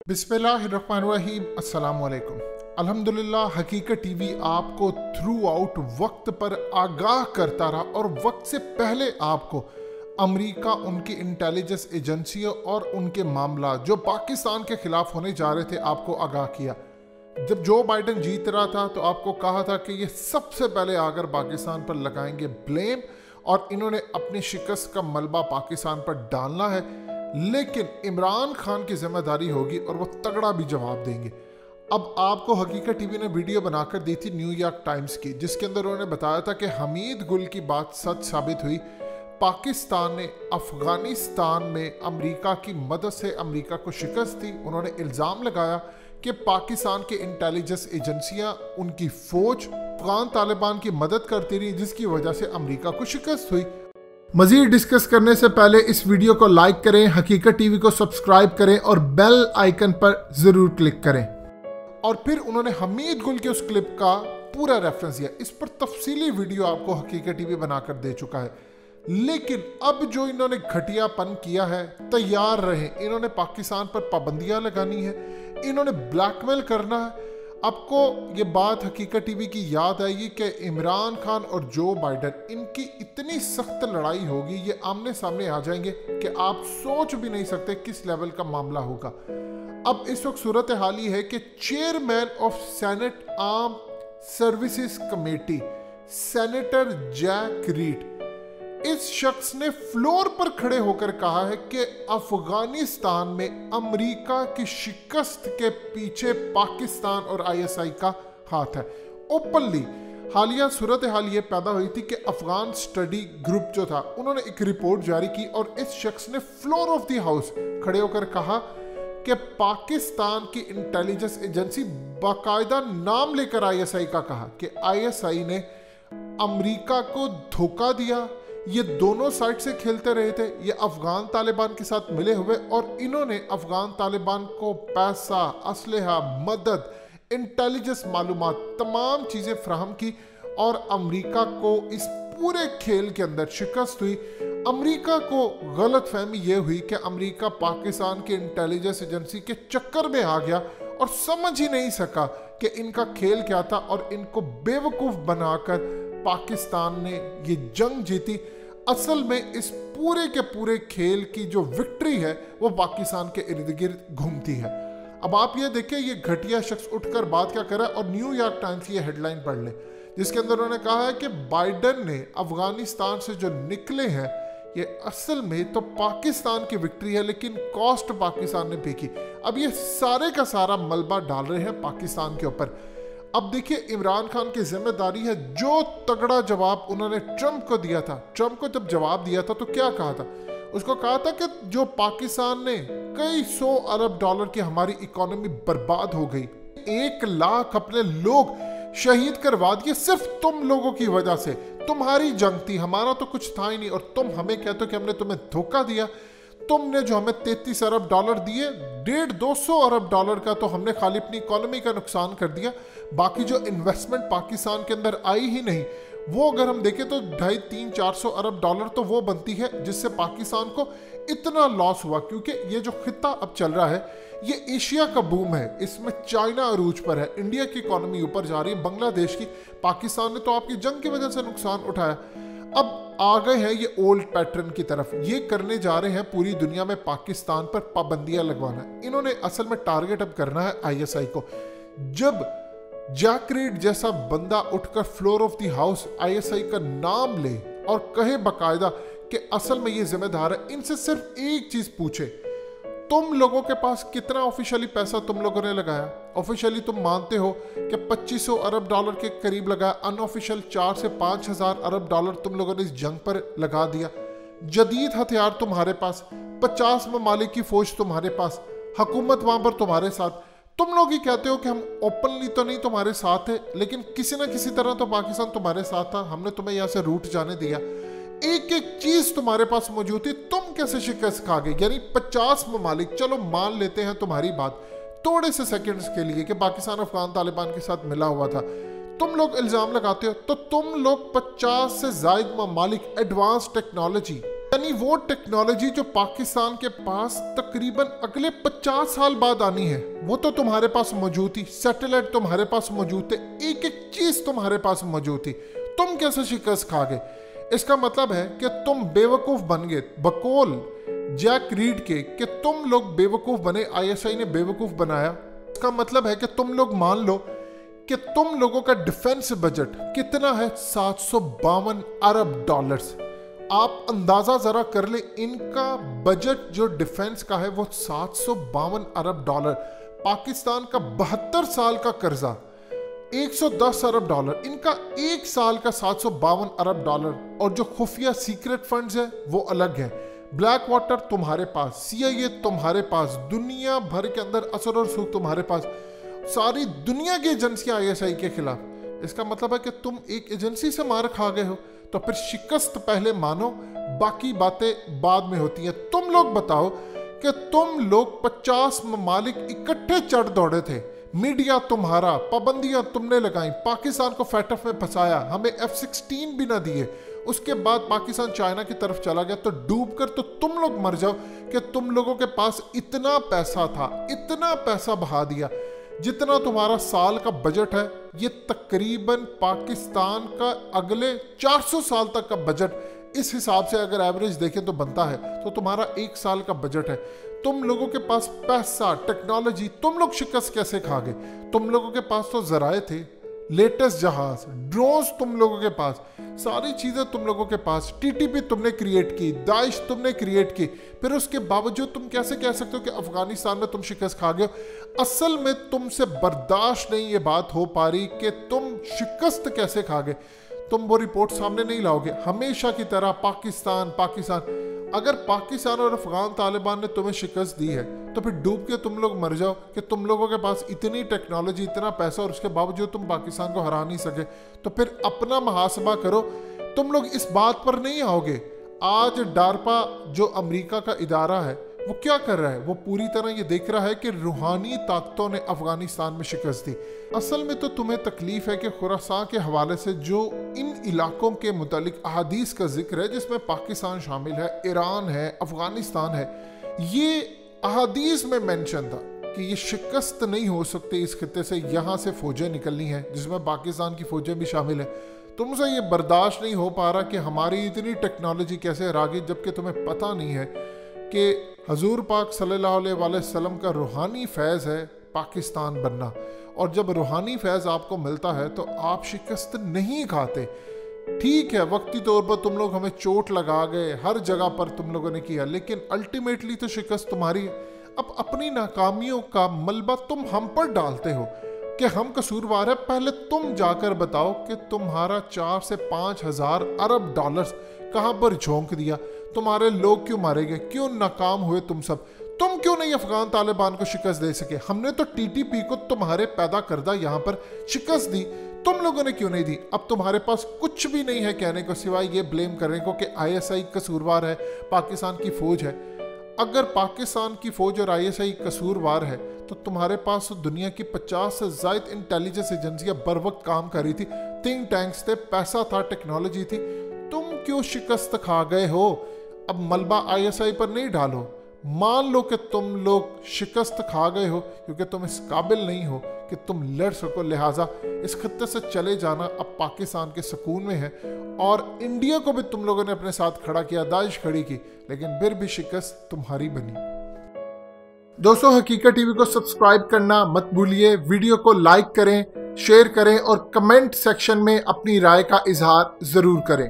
बिस्मिल्लाहिर्रहमानिर्रहीम, अस्सलाम वालेकुम। अल्हम्दुलिल्लाह हकीकत टीवी आपको थ्रू आउट वक्त पर आगाह करता रहा और वक्त से पहले आपको अमेरिका, उनकी इंटेलिजेंस एजेंसियों और उनके मामला जो पाकिस्तान के खिलाफ होने जा रहे थे आपको आगाह किया। जब जो बाइडन जीत रहा था तो आपको कहा था कि ये सबसे पहले आकर पाकिस्तान पर लगाएंगे ब्लेम और इन्होंने अपनी शिकस्त का मलबा पाकिस्तान पर डालना है, लेकिन इमरान खान की जिम्मेदारी होगी और वो तगड़ा भी जवाब देंगे। अब आपको हकीकत टीवी ने वीडियो बनाकर दी थी न्यूयॉर्क टाइम्स की, जिसके अंदर उन्होंने बताया था कि हमीद गुल की बात सच साबित हुई। पाकिस्तान ने अफगानिस्तान में अमेरिका की मदद से अमेरिका को शिकस्त दी। उन्होंने इल्ज़ाम लगाया कि पाकिस्तान की इंटेलिजेंस एजेंसियां, उनकी फौज अफगान तालिबान की मदद करती रही, जिसकी वजह से अमेरिका को शिकस्त हुई। मजीद डिस्कस करने से पहले इस वीडियो को लाइक करें, हकीकत टीवी को सब्सक्राइब करें और बेल आइकन पर जरूर क्लिक करें। और फिर उन्होंने हमीद गुल के उस क्लिप का पूरा रेफरेंस दिया। इस पर तफसीली वीडियो आपको हकीकत टीवी बनाकर दे चुका है, लेकिन अब जो इन्होंने घटियापन किया है, तैयार रहें। इन्होंने पाकिस्तान पर पाबंदियां लगानी है, इन्होंने ब्लैकमेल करना है। आपको ये बात हकीकत टीवी की याद आएगी कि इमरान खान और जो बाइडन, इनकी इतनी सख्त लड़ाई होगी, ये आमने सामने आ जाएंगे कि आप सोच भी नहीं सकते किस लेवल का मामला होगा। अब इस वक्त सूरत हाल ये है कि chairman of Senate arm services committee senator Jack Reed, इस शख्स ने फ्लोर पर खड़े होकर कहा है कि अफगानिस्तान में अमेरिका की शिकस्त के पीछे पाकिस्तान और आईएसआई का हाथ है। ओपनली हालिया सूरत हाल ये पैदा हुई थी कि अफगान स्टडी ग्रुप जो था, उन्होंने एक रिपोर्ट जारी की और इस शख्स ने फ्लोर ऑफ द हाउस खड़े होकर कहा कि पाकिस्तान की इंटेलिजेंस एजेंसी बाकायदा नाम लेकर आईएसआई का कहा कि आईएसआई ने अमेरिका को धोखा दिया। ये दोनों साइड से खेलते रहे थे, ये अफगान तालिबान के साथ मिले हुए, और इन्होंने अफगान तालिबान को पैसा, असलहा, मदद, इंटेलिजेंस मालूमात, तमाम चीज़ें फ्राहम की और अमेरिका को इस पूरे खेल के अंदर शिकस्त हुई। अमेरिका को गलत फहमी ये हुई कि अमेरिका पाकिस्तान की इंटेलिजेंस एजेंसी के चक्कर में आ गया और समझ ही नहीं सका कि इनका खेल क्या था, और इनको बेवकूफ़ बनाकर पाकिस्तान ने ये जंग जीती। असल में इस पूरे के पूरे खेल की जो विक्ट्री है वो पाकिस्तान के इर्द गिर्द घूमती है। अब आप ये देखें, ये घटिया शख्स उठकर बात क्या कर रहा है, और न्यूयॉर्क टाइम्स की ये हेडलाइन पढ़ ले, जिसके अंदर उन्होंने कहा है कि बाइडन ने अफगानिस्तान से जो निकले हैं ये असल में तो पाकिस्तान की विक्ट्री है, लेकिन कॉस्ट पाकिस्तान ने पे की। अब ये सारे का सारा मलबा डाल रहे हैं पाकिस्तान के ऊपर। अब देखिए, इमरान खान की जिम्मेदारी है, जो तगड़ा जवाब उन्होंने ट्रंप को दिया था। ट्रंप को जब जवाब दिया था तो क्या कहा था? उसको कहा था कि जो पाकिस्तान ने कई 100 अरब डॉलर की हमारी इकोनॉमी बर्बाद हो गई, 1 लाख अपने लोग शहीद करवा दिए सिर्फ तुम लोगों की वजह से। तुम्हारी जंग थी, हमारा तो कुछ था ही नहीं, और तुम हमें कहते हो कि हमने तुम्हें धोखा दिया। तुमने जो हमें 33 अरब डॉलर दिए, 150-200 अरब डॉलर का तो हमने खाली अपनी इकोनॉमी का नुकसान कर दिया। बाकी जो इन्वेस्टमेंट पाकिस्तान के अंदर आई ही नहीं, वो अगर हम देखें तो 250-300-400 अरब डॉलर तो वो बनती है, जिससे पाकिस्तान को इतना लॉस हुआ। क्योंकि ये जो खित्ता अब चल रहा है ये एशिया का बूम है, इसमें चाइना अरूज पर है, इंडिया की इकोनॉमी ऊपर जा रही है, बांग्लादेश की। पाकिस्तान ने तो आपकी जंग की वजह से नुकसान उठाया। अब आ गए हैं ये ओल्ड पैटर्न की तरफ, ये करने जा रहे हैं पूरी दुनिया में पाकिस्तान पर पाबंदियां लगवाना। इन्होंने असल में टारगेट अब करना है आईएसआई को। जब जैक रीड जैसा बंदा उठकर floor of the house ISI का नाम ले और कहे बकायदा कि असल में ये जिम्मेदार है, इनसे सिर्फ एक चीज पूछे, तुम लोगों के पास कितना ऑफिशियली पैसा तुम लोगों ने लगाया? ऑफिशियली तुम मानते हो कि 2500 अरब डॉलर के करीब लगाया, अनऑफिशियल 4 से 5 हजार अरब डॉलर तुम लोगों ने इस जंग पर लगा दिया। जदीद हथियार तुम्हारे पास, 50 ममालिक की फौज तुम्हारे पास, हुकूमत वहां पर तुम्हारे साथ। तुम लोग ही कहते हो कि हम ओपनली तो नहीं तुम्हारे साथ है, लेकिन किसी ना किसी तरह तो पाकिस्तान तुम्हारे साथ था, हमने तुम्हें यहाँ से रूट जाने दिया। एक एक चीज तुम्हारे पास मौजूद थी, तुम कैसे शिकस्त खा गए? यानी 50 ममालिक, चलो मान लेते हैं तुम्हारी बात थोड़े से सेकंड्स के लिए कि पाकिस्तान अफगान तालिबान के साथ मिला हुआ था, तुम लोग इल्जाम लगाते हो, तो तुम लोग 50 से ज्यादा ममालिक, एडवांस टेक्नोलॉजी, यानी वो टेक्नोलॉजी जो पाकिस्तान के पास तकरीबन अगले 50 साल बाद आनी है, वो तो तुम्हारे पास मौजूद थी। सैटेलाइट तुम्हारे पास मौजूद थे, एक एक चीज तुम्हारे पास मौजूद थी। तुम कैसे शिकस्त खा गए? इसका मतलब है कि तुम बेवकूफ बन गए, बकौल जैक रीड के कि तुम लोग बेवकूफ बने, आईएसआई ने बेवकूफ बनाया। इसका मतलब है कि तुम लोग मान लो कि तुम लोगों का डिफेंस बजट कितना है, 752 अरब डॉलर्स। आप अंदाजा जरा कर ले, इनका बजट जो डिफेंस का है वो 752 अरब डॉलर। पाकिस्तान का 72 साल का कर्जा 110 अरब डॉलर, इनका एक साल का 752 अरब डॉलर। और जो खुफिया सीक्रेट फंड्स है वो अलग है। ब्लैक वाटर तुम्हारे पास, सीआईए तुम्हारे पास, दुनिया भर के अंदर असर और सूख तुम्हारे पास, सारी दुनिया की एजेंसियां आईएसआई के खिलाफ। इसका मतलब है कि तुम एक एजेंसी से मार खा गए हो, तो फिर शिकस्त पहले मानो, बाकी बातें बाद में होती हैं। तुम लोग बताओ कि तुम लोग 50 ममालिक इकट्ठे चढ़ दौड़े थे, मीडिया तुम्हारा, पाबंदियां तुमने लगाई, पाकिस्तान को फैटफ में फंसाया, हमें F-16 भी ना दिए। उसके बाद पाकिस्तान चाइना की तरफ चला गया, तो डूब कर तो तुम लोग मर जाओ कि तुम लोगों के पास इतना पैसा था, इतना पैसा बहा दिया। जितना तुम्हारा साल का बजट है, ये तकरीबन पाकिस्तान का अगले 400 साल तक का बजट इस हिसाब से अगर एवरेज देखें तो बनता है, तो तुम्हारा एक साल का बजट है। तुम लोगों के पास पैसा, टेक्नोलॉजी, तुम लोग शिकस्त कैसे खा गए? तुम लोगों के पास तो जराए थे, लेटेस्ट जहाज, ड्रोन्स तुम लोगों के पास, सारी चीजें तुम लोगों के पास, टीटीपी तुमने क्रिएट की, दाइश तुमने क्रिएट की, फिर उसके बावजूद तुम कैसे कह सकते हो कि अफगानिस्तान में तुम शिकस्त खा गए? असल में तुमसे बर्दाश्त नहीं ये बात हो पा रही कि तुम शिकस्त कैसे खा गए। तुम वो रिपोर्ट सामने नहीं लाओगे, हमेशा की तरह पाकिस्तान पाकिस्तान। अगर पाकिस्तान और अफगान तालिबान ने तुम्हें शिकस्त दी है, तो फिर डूब के तुम लोग मर जाओ कि तुम लोगों के पास इतनी टेक्नोलॉजी, इतना पैसा, और उसके बावजूद तुम पाकिस्तान को हरा नहीं सके। तो फिर अपना मुहासबा करो। तुम लोग इस बात पर नहीं आओगे। आज डारपा जो अमेरिका का इदारा है, वो क्या कर रहा है? वो पूरी तरह ये देख रहा है कि रूहानी ताकतों ने अफगानिस्तान में शिकस्त दी। असल में तो तुम्हें तकलीफ है कि खुरासान के हवाले से जो इन इलाकों के मुतालिक अहादीस का जिक्र है, जिसमें पाकिस्तान शामिल है, ईरान है, अफगानिस्तान है, ये अहादीस में मेंशन था कि ये शिकस्त नहीं हो सकती इस खित्ते से, यहाँ से फौजें निकलनी है, जिसमें पाकिस्तान की फौजें भी शामिल है। तुमसे ये बर्दाश्त नहीं हो पा रहा कि हमारी इतनी टेक्नोलॉजी कैसे हरा गई, जबकि तुम्हें पता नहीं है कि हजूर पाक सल्लल्लाहु अलैहि वसल्लम का रूहानी फैज़ है पाकिस्तान बनना। और जब रूहानी फैज़ आपको मिलता है तो आप शिकस्त नहीं खाते। ठीक है, वक्ती तौर पर तुम लोग हमें चोट लगा गए, हर जगह पर तुम लोगों ने किया, लेकिन अल्टीमेटली तो शिकस्त तुम्हारी है। अब अपनी नाकामियों का मलबा तुम हम पर डालते हो कि हम कसूरवार है। पहले तुम जाकर बताओ कि तुम्हारा 4 से 5 हज़ार अरब डॉलर्स कहाँ पर झोंक दिया? तुम्हारे लोग क्यों मारे गए? क्यों नाकाम हुए तुम सब? तुम क्यों नहीं अफगान तालिबान को शिकस्त दे सके? हमने तो टीटीपी को तुम्हारे पैदा करदा यहाँ पर शिकस्त दी, तुम लोगों ने क्यों नहीं दी? अब तुम्हारे पास कुछ भी नहीं है कहने को सिवाय ये ब्लेम करने को कि आईएसआई कसूरवार है, पाकिस्तान की फौज है। अगर पाकिस्तान की फौज और आईएसआई कसूरवार है तो तुम्हारे पास दुनिया की 50 से ज़ायद इंटेलिजेंस एजेंसियां बर वक्त काम कर रही थी, थिंक टैंक्स थे, पैसा था, टेक्नोलॉजी थी। तुम क्यों शिकस्त खा गए हो? अब मलबा आईएसआई पर नहीं डालो। मान लो कि तुम लोग शिकस्त खा गए हो क्योंकि तुम इस काबिल नहीं हो कि तुम लड़ सको, लिहाजा इस खत्ते से चले जाना अब पाकिस्तान के सुकून में है। और इंडिया को भी तुम लोगों ने अपने साथ खड़ा किया, दाइश खड़ी की, लेकिन फिर भी शिकस्त तुम्हारी बनी। दोस्तों, हकीकत टीवी को सब्सक्राइब करना मत भूलिए, वीडियो को लाइक करें, शेयर करें और कमेंट सेक्शन में अपनी राय का इजहार जरूर करें।